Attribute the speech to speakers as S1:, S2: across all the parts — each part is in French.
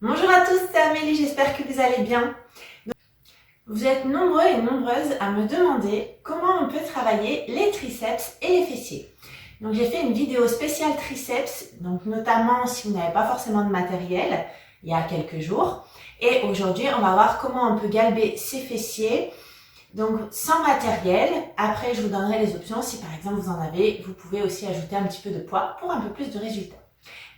S1: Bonjour à tous, c'est Amélie, j'espère que vous allez bien. Vous êtes nombreux et nombreuses à me demander comment on peut travailler les triceps et les fessiers. Donc j'ai fait une vidéo spéciale triceps, donc notamment si vous n'avez pas forcément de matériel, il y a quelques jours. Et aujourd'hui, on va voir comment on peut galber ses fessiers, donc sans matériel. Après, je vous donnerai les options. Si par exemple vous en avez, vous pouvez aussi ajouter un petit peu de poids pour un peu plus de résultats.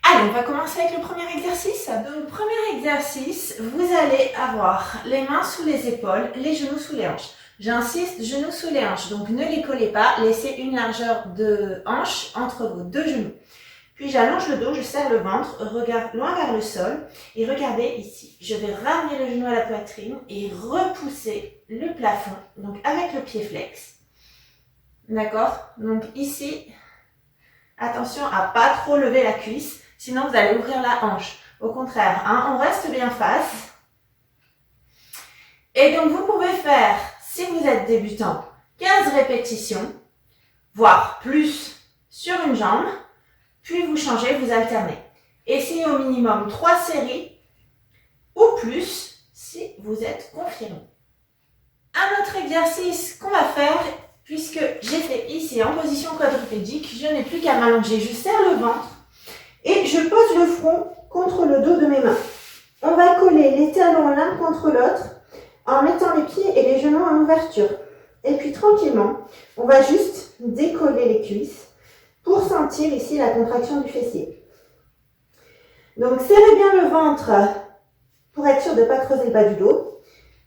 S1: Allez, on va commencer avec le premier exercice. Donc, premier exercice, vous allez avoir les mains sous les épaules, les genoux sous les hanches. J'insiste, genoux sous les hanches, donc ne les collez pas, laissez une largeur de hanche entre vos deux genoux. Puis j'allonge le dos, je serre le ventre, regarde loin vers le sol et regardez ici. Je vais ramener le genou à la poitrine et repousser le plafond, donc avec le pied flex. D'accord? Donc ici, attention à pas trop lever la cuisse. Sinon, vous allez ouvrir la hanche. Au contraire, hein, on reste bien face. Et donc, vous pouvez faire, si vous êtes débutant, 15 répétitions, voire plus sur une jambe. Puis, vous changez, vous alternez. Essayez au minimum 3 séries ou plus si vous êtes confirmé. Un autre exercice qu'on va faire, puisque j'ai fait ici en position quadripédique, je n'ai plus qu'à m'allonger. Je serre le ventre. Et je pose le front contre le dos de mes mains. On va coller les talons l'un contre l'autre en mettant les pieds et les genoux en ouverture. Et puis tranquillement, on va juste décoller les cuisses pour sentir ici la contraction du fessier. Donc serrez bien le ventre pour être sûr de ne pas creuser le bas du dos.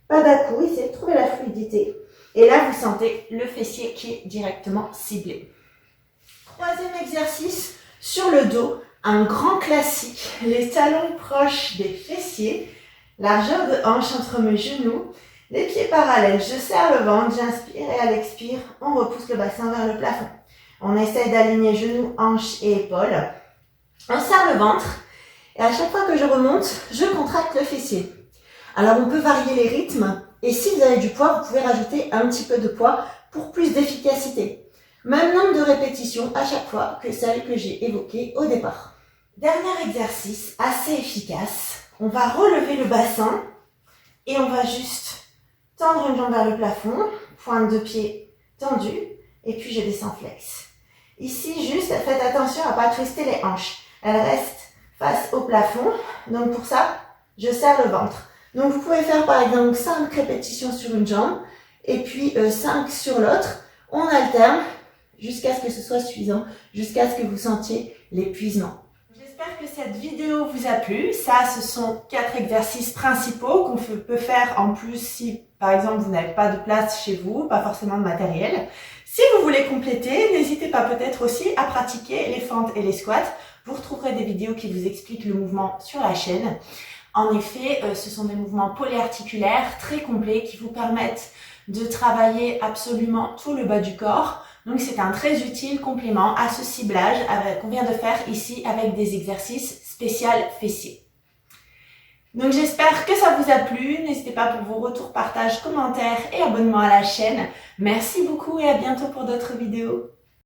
S1: Pas d'à-coups, essayez de trouver la fluidité. Et là, vous sentez le fessier qui est directement ciblé. Troisième exercice, sur le dos. Un grand classique, les talons proches des fessiers, largeur de hanche entre mes genoux, les pieds parallèles, je serre le ventre, j'inspire et à l'expire, on repousse le bassin vers le plafond. On essaie d'aligner genoux, hanches et épaules. On serre le ventre et à chaque fois que je remonte, je contracte le fessier. Alors on peut varier les rythmes et si vous avez du poids, vous pouvez rajouter un petit peu de poids pour plus d'efficacité. Même nombre de répétitions à chaque fois que celle que j'ai évoquée au départ. Dernier exercice assez efficace. On va relever le bassin et on va juste tendre une jambe vers le plafond, pointe de pied tendue et puis je descends flex. Ici, juste faites attention à ne pas twister les hanches. Elles restent face au plafond. Donc pour ça, je serre le ventre. Donc vous pouvez faire par exemple 5 répétitions sur une jambe et puis 5 sur l'autre. On alterne jusqu'à ce que ce soit suffisant, jusqu'à ce que vous sentiez l'épuisement. J'espère que cette vidéo vous a plu. Ça, ce sont 4 exercices principaux qu'on peut faire en plus si, par exemple, vous n'avez pas de place chez vous, pas forcément de matériel. Si vous voulez compléter, n'hésitez pas peut-être aussi à pratiquer les fentes et les squats. Vous retrouverez des vidéos qui vous expliquent le mouvement sur la chaîne. En effet, ce sont des mouvements polyarticulaires très complets qui vous permettent de travailler absolument tout le bas du corps. Donc c'est un très utile complément à ce ciblage qu'on vient de faire ici avec des exercices spéciaux fessiers. Donc j'espère que ça vous a plu. N'hésitez pas pour vos retours, partages, commentaires et abonnements à la chaîne. Merci beaucoup et à bientôt pour d'autres vidéos.